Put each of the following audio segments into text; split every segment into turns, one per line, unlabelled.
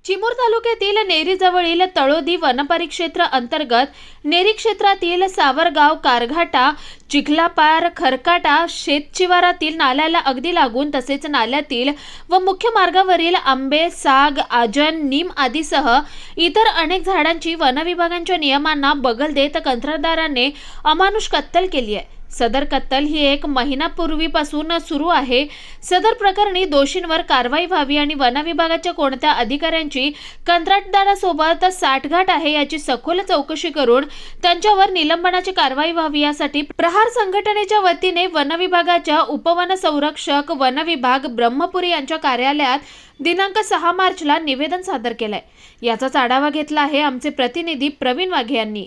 चिमूर तालुक्यातील नेरीजवळील तळोदी वनपरिक्षेत्र अंतर्गत नेरी क्षेत्रातील सावरगाव, कारघाटा, चिखलापार, खरकाटा शेतशिवारातील नाल्याला अगदी लागून तसेच नाल्यातील व मुख्य मार्गावरील आंबे, साग, आजन, नीम आदीसह इतर अनेक झाडांची वनविभागाच्या नियमांना बगल देत कंत्राटदाराने अमानुष कत्तल केली आहे। सदर कत्तल ही 1 महिन्यापूर्वीपासून सुरू आहे। सदर प्रकरणी दोषींवर कारवाई व्हावी आणि वनविभागाच्या कोणत्या अधिकाऱ्यांची कंत्राटदारासोबत साठगाठ आहे याची सखोल चौकशी करून त्यांच्यावर निलंबनाची कारवाई व्हावी यासाठी प्रहार संघटनेच्या वतीने वनविभागाच्या उपवन संरक्षक वनविभाग ब्रह्मपुरी यांच्या कार्यालयात दिनांक 6 मार्चला निवेदन सादर केलंय। याचाच आढावा घेतला आहे आमचे प्रतिनिधी प्रवीण वाघे यांनी।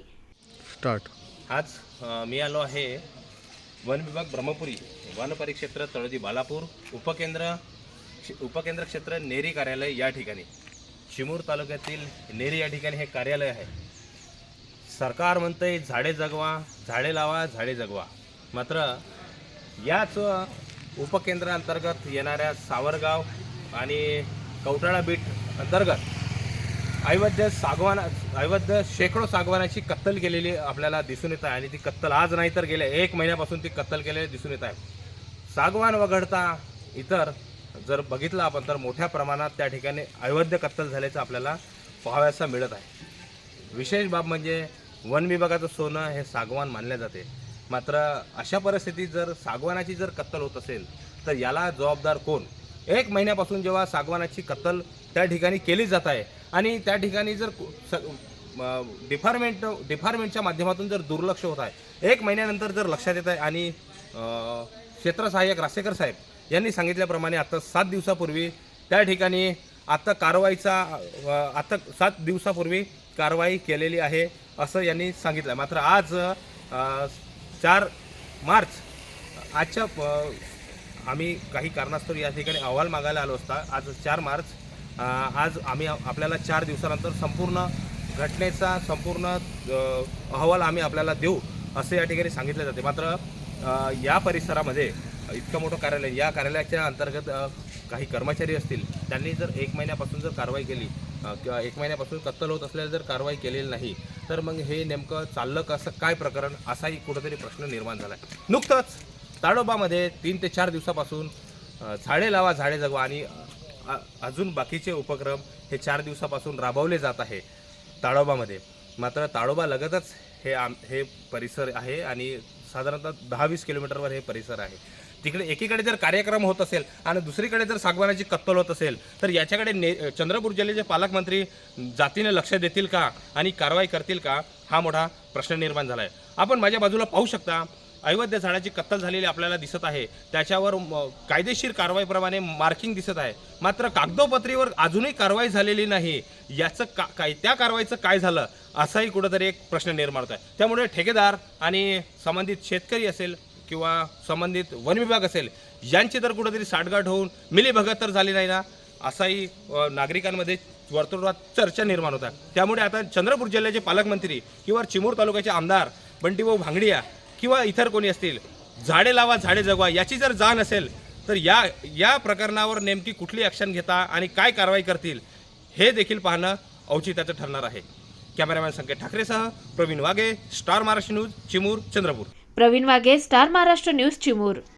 आज मी आलो आहे वन विभाग ब्रह्मपुरी वन परिक्षेत्र तळोदी बालापूर उपकेंद्र क्षेत्र नेरी कार्यालय या ठिकाणी चिमूर तालुक्यातील नेरी या ठिकाणी हे कार्यालय आहे। सरकार म्हणते झाडे जगवा, झाडे लावा, झाडे जगवा, मात्र याच उपकेंद्रांतर्गत येणाऱ्या सावरगाव आणि कवटाळा बीट अंतर्गत अवैध शेकडो सागवानाची कत्तल केलेली आपल्याला दिसून येत आहे आणि ती कत्तल आज नाही तर गेल्या 1 महिन्यापासून ती कत्तल केलेली दिसून येत आहे। सागवान वगळता इतर जर बघितलं आपण तर मोठ्या प्रमाणात त्या ठिकाणी अवैध कत्तल झाल्याचं आपल्याला पाहावयास मिळत आहे। विशेष बाब म्हणजे वन विभागाचं सोनं हे सागवान मानले जाते, मात्र अशा परिस्थितीत जर सागवानाची जर कत्तल होत असेल तर याला जबाबदार कोण? 1 महिन्यापासून जेव्हा सागवानाची कत्तल त्या ठिकाणी केली जात आहे आणि त्या ठिकाणी जर डिपार्टमेंटच्या माध्यमातून जर दुर्लक्ष होत आहे, 1 महिन्यानंतर जर लक्षात येत आहे आणि क्षेत्र सहाय्यक रासेकर साहेब यांनी सांगितल्याप्रमाणे आता 7 दिवसापूर्वी त्या ठिकाणी आता 7 दिवसापूर्वी कारवाई केलेली आहे असं यांनी सांगितलं। मात्र आज 4 मार्च आजच्या आम्ही काही कारणास्तव या ठिकाणी अहवाल मागायला आलो असता। आज 4 मार्च आज आम्ही आपल्याला 4 दिवसानंतर संपूर्ण घटनेचा संपूर्ण अहवाल आम्ही आपल्याला देऊ असे या ठिकाणी सांगितले जाते। मात्र या परिसरामध्ये इतकं मोठं कार्यालय, या कार्यालयाच्या अंतर्गत काही कर्मचारी असतील, त्यांनी जर 1 महिन्यापासून जर कारवाई केली किंवा 1 महिन्यापासून कत्तल होत असल्यास जर कारवाई केलेली नाही तर मग हे नेमकं चाललं कसं काय प्रकरण असाही कुठेतरी प्रश्न निर्माण झाला आहे। नुकतंच ताडोबामध्ये 3 ते 4 दिवसापासून झाडे लावा, झाडे जगवा आणि अजून बाकीचे उपक्रम हे 4 दिवसापासून राबवले जात आहे ताडोबामध्ये। मात्र ताडोबा लगतच हे परिसर आहे आणि साधारणतः 10-20 किलोमीटरवर हे परिसर आहे। तिकडे एकीकडे जर कार्यक्रम होत असेल आणि दुसरीकडे जर सागवानाची कत्तल होत असेल तर याच्याकडे चंद्रपूर जिल्ह्याचे पालकमंत्री जातीने लक्ष देतील का आणि कारवाई करतील का हा मोठा प्रश्न निर्माण झाला आहे। आपण माझ्या बाजूला पाहू शकता, अवैध झाडाची कत्तल झालेली आपल्याला दिसत आहे, त्याच्यावर कायदेशीर कारवाईप्रमाणे मार्किंग दिसत आहे, मात्र कागदोपत्रीवर अजूनही कारवाई झालेली नाही। याचं त्या कारवाईचं काय झालं असाही कुठेतरी एक प्रश्न निर्माण होत आहे। त्यामुळे ठेकेदार आणि संबंधित शेतकरी असेल किंवा संबंधित वन विभाग असेल यांची तर कुठेतरी साठगाठ होऊन मिलीभगत तर झाली नाही ना असाही नागरिकांमध्ये वर्तुळात चर्चा निर्माण होत आहे। त्यामुळे आता चंद्रपूर जिल्ह्याचे पालकमंत्री किंवा चिमूर तालुक्याचे आमदार बंटीभाऊ भांगडिया किंवा इतर कोणी असतील, झाडे लावा, झाडे जगवा याची जर जाण असेल तर या प्रकरणावर नेमकी कुठली ॲक्शन घेता आणि काय कारवाई करतील हे देखील पाहणं औचित्याचं ठरणार आहे। कॅमेरामॅन संकेत ठाकरेसह Praveen Waghe, Star Maharashtra news, Chimur, Chandrapur.
Praveen Waghe, Star Maharashtra news, Chimur.